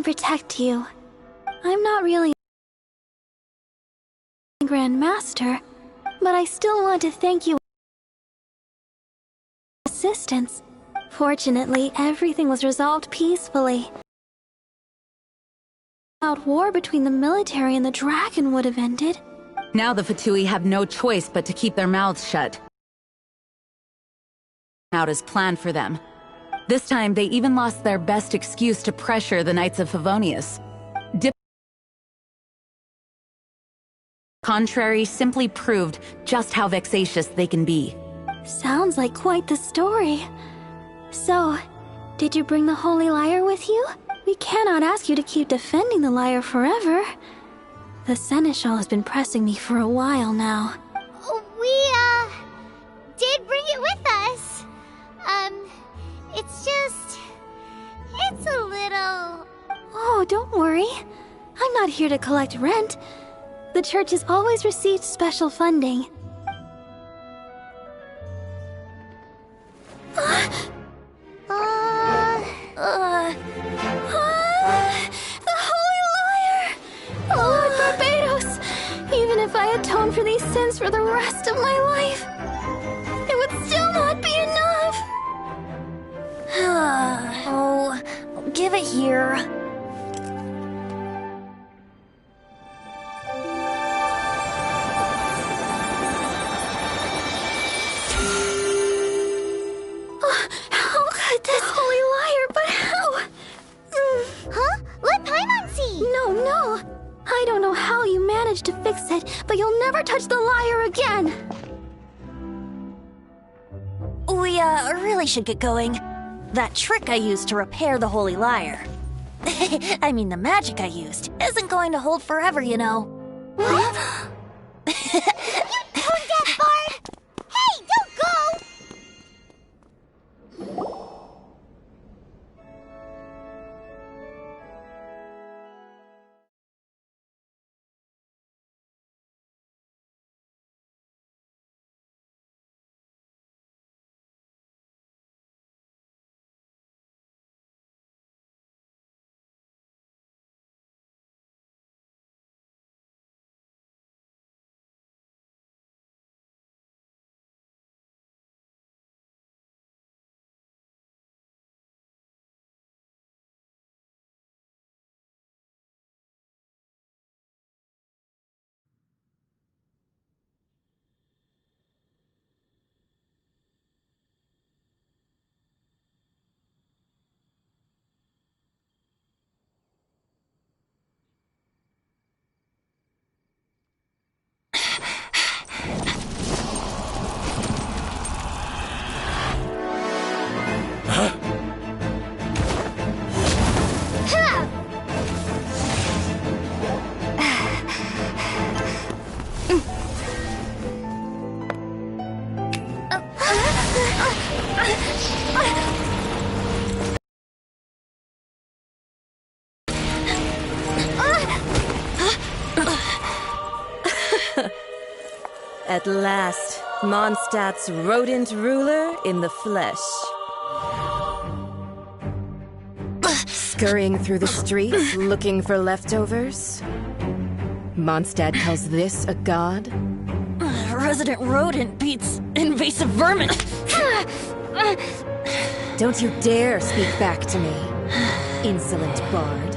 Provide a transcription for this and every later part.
protect you. I'm not really a Grand Master, but I still want to thank you for your assistance. Fortunately, everything was resolved peacefully. Without war between the military and the dragon would have ended. Now the Fatui have no choice but to keep their mouths shut. Out as planned for them. This time, they even lost their best excuse to pressure the Knights of Favonius. Contrary simply proved just how vexatious they can be. Sounds like quite the story. So, did you bring the Holy Lyre with you? We cannot ask you to keep defending the lyre forever. The Seneschal has been pressing me for a while now. We, did bring it with us. It's a little... Oh, don't worry. I'm not here to collect rent. The church has always received special funding. The Holy Lyre! Lord Barbados! Even if I atone for these sins for the rest of my life, it would still not be enough! Oh, give it here. How could this Holy Lyre, but how? Huh? Let Paimon see! No. I don't know how you managed to fix it, but you'll never touch the lyre again! We, really should get going. That trick I used to repair the Holy Lyre. I mean, the magic I used isn't going to hold forever, you know. What? Don't get Bard! Hey, don't go! At last, Mondstadt's rodent ruler in the flesh. Scurrying through the streets, looking for leftovers? Mondstadt calls this a god? Resident rodent beats invasive vermin. Don't you dare speak back to me, insolent bard.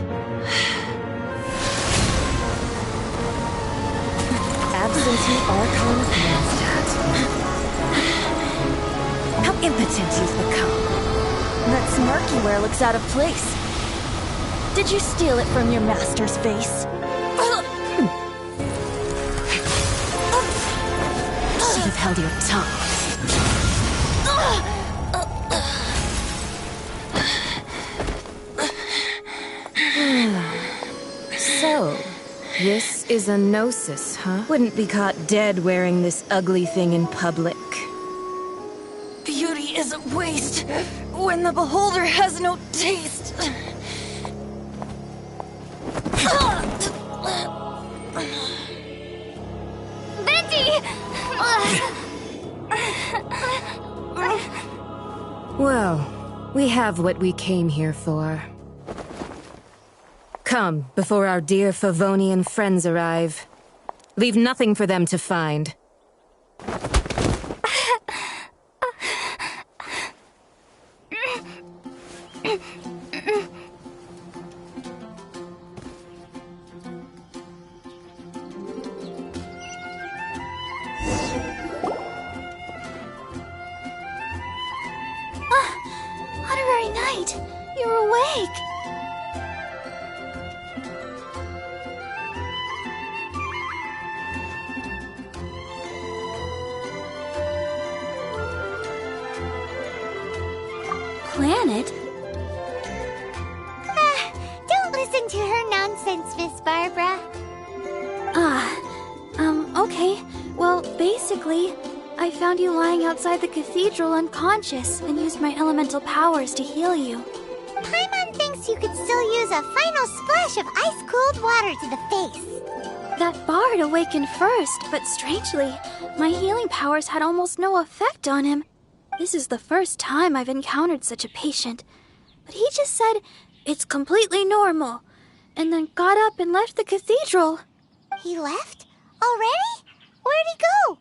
Absentee Archon of Mondstadt. How impotent you've become. That smirky wear looks out of place. Did you steal it from your master's face? Should have held your tongue. So, this is a gnosis, huh? Wouldn't be caught dead wearing this ugly thing in public. Beauty isn't waste when the beholder has no taste. Betty! Well, we have what we came here for. Come, before our dear Favonian friends arrive. Leave nothing for them to find. Honorary Knight, you're awake! Planet? Don't listen to her nonsense, Miss Barbara. Okay. Well, basically, I found you lying outside the cathedral unconscious and used my elemental powers to heal you. Paimon thinks you could still use a final splash of ice-cold water to the face. That bard awakened first, but strangely, my healing powers had almost no effect on him. This is the first time I've encountered such a patient. But he just said, it's completely normal, and then got up and left the cathedral. He left? Already? Where'd he go?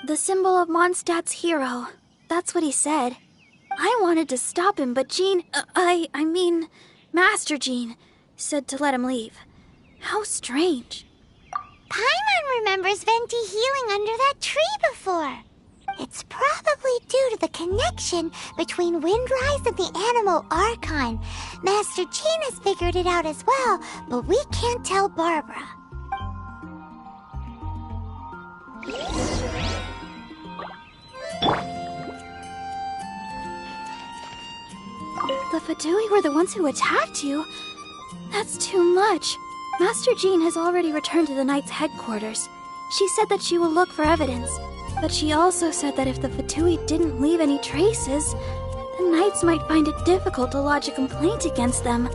The symbol of Mondstadt's hero. That's what he said. I wanted to stop him, but Jean, Master Jean, said to let him leave. How strange. Paimon remembers Venti healing under that tree before. It's probably due to the connection between Windrise and the Animal Archon. Master Jean has figured it out as well, but we can't tell Barbara. The Fatui were the ones who attacked you? That's too much. Master Jean has already returned to the Knight's headquarters. She said that she will look for evidence, but she also said that if the Fatui didn't leave any traces, the Knights might find it difficult to lodge a complaint against them.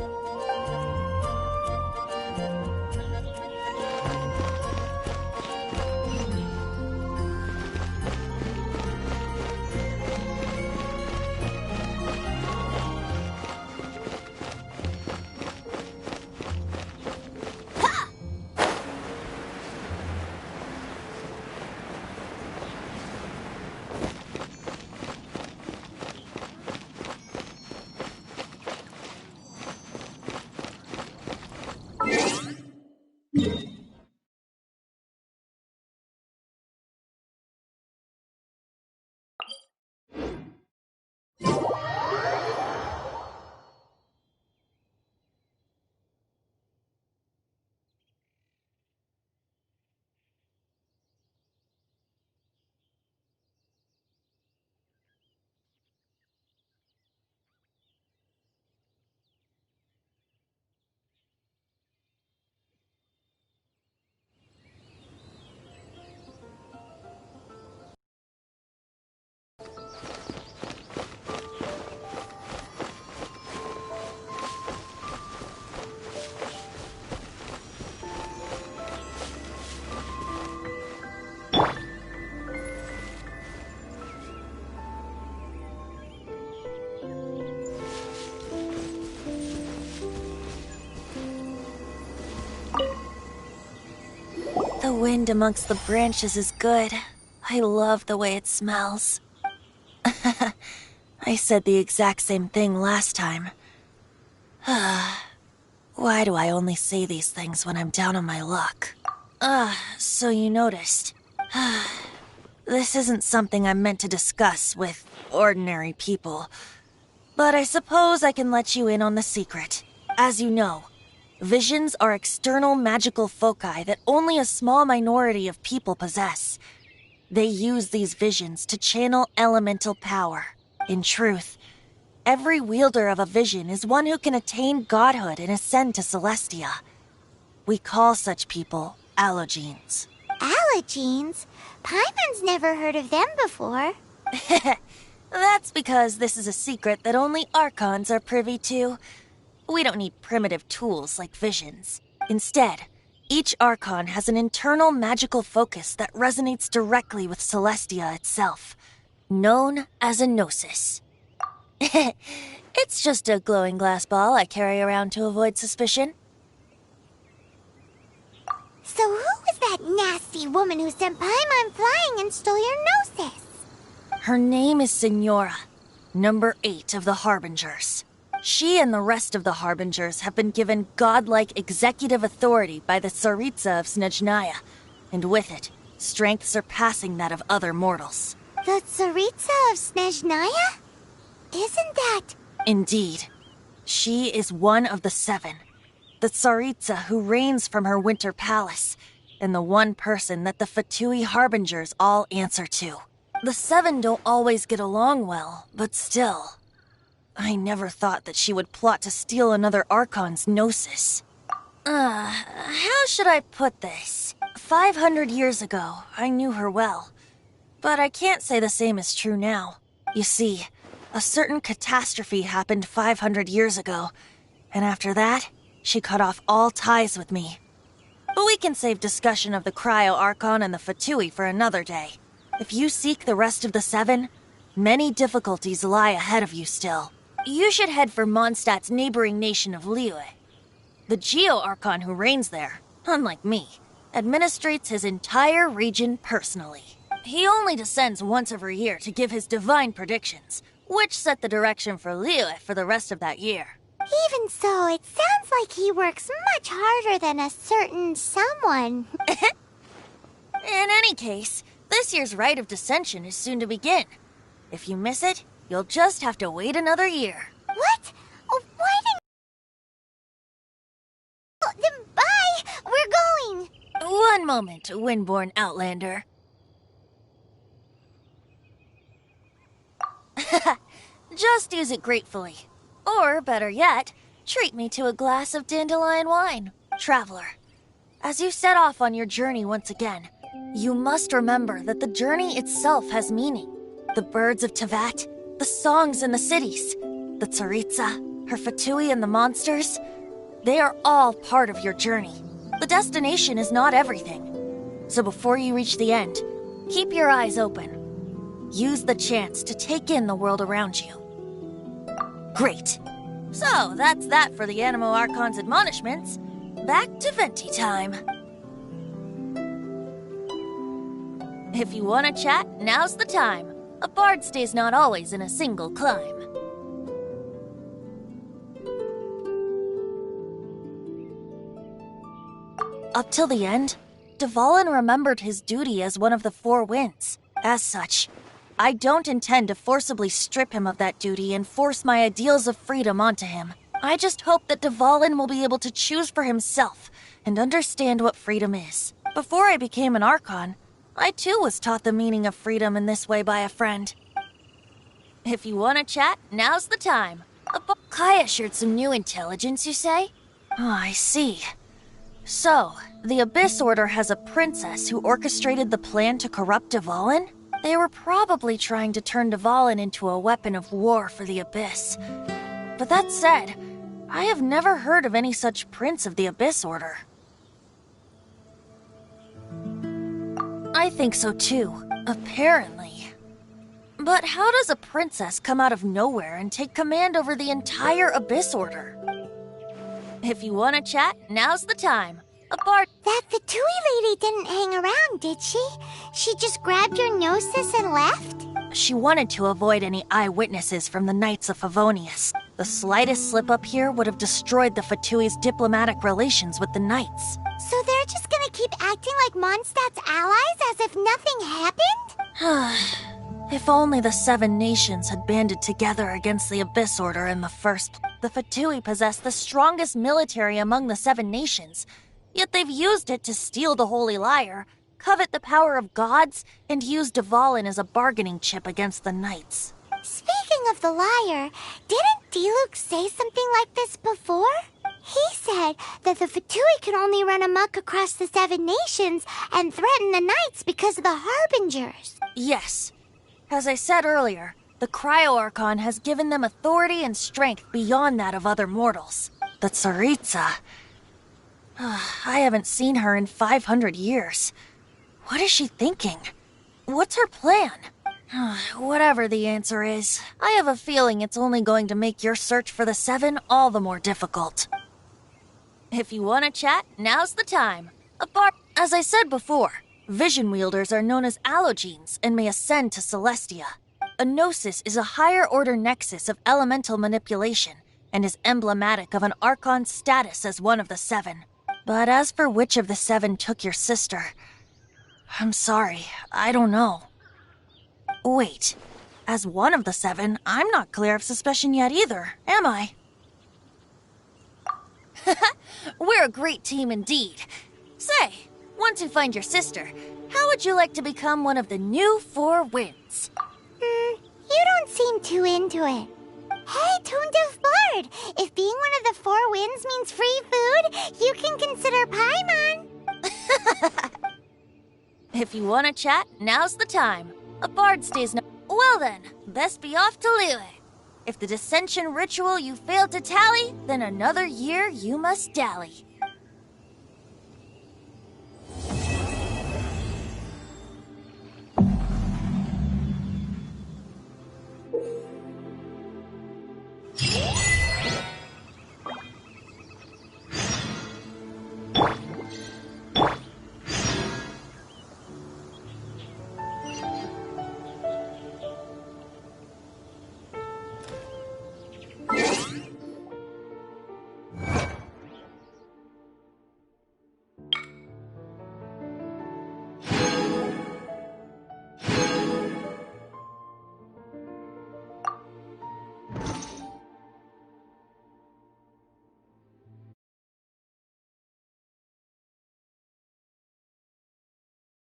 The wind amongst the branches is good. I love the way it smells. I said the exact same thing last time. Why do I only say these things when I'm down on my luck? So you noticed. This isn't something I'm meant to discuss with ordinary people. But I suppose I can let you in on the secret. As you know, visions are external magical foci that only a small minority of people possess. They use these visions to channel elemental power. In truth, every wielder of a vision is one who can attain godhood and ascend to Celestia. We call such people allogenes. Allogenes? Paimon's never heard of them before. That's because this is a secret that only Archons are privy to. We don't need primitive tools like visions. Instead, each Archon has an internal magical focus that resonates directly with Celestia itself, known as a gnosis. It's just a glowing glass ball I carry around to avoid suspicion. nasty woman who sent Paimon flying and stole your Gnosis. Her name is Signora, number 8 of the Harbingers. She and the rest of the Harbingers have been given godlike executive authority by the Tsaritsa of Snezhnaya, and with it, strength surpassing that of other mortals. The Tsaritsa of Snezhnaya? Isn't that... Indeed. She is one of the 7. The Tsaritsa who reigns from her winter palace, and the one person that the Fatui Harbingers all answer to. The 7 don't always get along well, but still... I never thought that she would plot to steal another Archon's Gnosis. How should I put this? 500 years ago, I knew her well. But I can't say the same is true now. You see, a certain catastrophe happened 500 years ago, and after that, she cut off all ties with me. But we can save discussion of the Cryo Archon and the Fatui for another day. If you seek the rest of the 7, many difficulties lie ahead of you still. You should head for Mondstadt's neighboring nation of Liyue. The Geo-Archon who reigns there, unlike me, administrates his entire region personally. He only descends once every year to give his divine predictions, which set the direction for Liyue for the rest of that year. Even so, it sounds like he works much harder than a certain someone. In any case, this year's Rite of Descension is soon to begin. If you miss it, you'll just have to wait another year. What? Oh, why didn't... Oh, then bye! We're going! One moment, Windborn Outlander. Just use it gratefully. Or, better yet, treat me to a glass of dandelion wine. Traveler, as you set off on your journey once again, you must remember that the journey itself has meaning. The birds of Tevat, the songs in the cities, the Tsaritsa, her Fatui and the monsters, they are all part of your journey. The destination is not everything. So before you reach the end, keep your eyes open. Use the chance to take in the world around you. Great. So, that's that for the Animo Archon's admonishments. Back to Venti time. If you want to chat, now's the time. A bard stays not always in a single clime. Up till the end, Dvalin remembered his duty as one of the 4 winds. As such, I don't intend to forcibly strip him of that duty and force my ideals of freedom onto him. I just hope that Dvalin will be able to choose for himself and understand what freedom is. Before I became an Archon, I too was taught the meaning of freedom in this way by a friend. If you want to chat, now's the time. Kaya shared some new intelligence, you say? Oh, I see. So, the Abyss Order has a princess who orchestrated the plan to corrupt Dvalin? They were probably trying to turn Dvalin into a weapon of war for the Abyss. But that said, I have never heard of any such prince of the Abyss Order. I think so too, apparently. But how does a princess come out of nowhere and take command over the entire Abyss Order? If you want to chat, now's the time. That Fatui lady didn't hang around, did she? She just grabbed your Gnosis and left? She wanted to avoid any eyewitnesses from the Knights of Favonius. The slightest slip-up here would have destroyed the Fatui's diplomatic relations with the Knights. So they're just gonna keep acting like Mondstadt's allies as if nothing happened? If only the 7 nations had banded together against the Abyss Order in the first. The Fatui possess the strongest military among the 7 nations, yet they've used it to steal the Holy Lyre, covet the power of gods, and use Dvalin as a bargaining chip against the Knights. Speaking of the Lyre, didn't Diluc say something like this before? He said that the Fatui can only run amok across the 7 nations and threaten the Knights because of the Harbingers. Yes. As I said earlier, the Cryo Archon has given them authority and strength beyond that of other mortals. The Tsaritsa... I haven't seen her in 500 years. What is she thinking? What's her plan? Whatever the answer is, I have a feeling it's only going to make your search for the 7 all the more difficult. If you want to chat, now's the time. As I said before, vision wielders are known as allogenes and may ascend to Celestia. A gnosis is a higher-order nexus of elemental manipulation and is emblematic of an Archon's status as one of the seven. But as for which of the seven took your sister, I'm sorry, I don't know. Wait, as one of the seven, I'm not clear of suspicion yet either, am I? We're a great team indeed. Say, once you find your sister, how would you like to become one of the new Four Winds? You don't seem too into it. Hey, Tone Deaf Bard! If being one of the Four Winds means free food, you can consider Paimon. If you want to chat, now's the time. A bard stays no— Well then, best be off to Liyue. If the dissension ritual you failed to tally, then another year you must dally.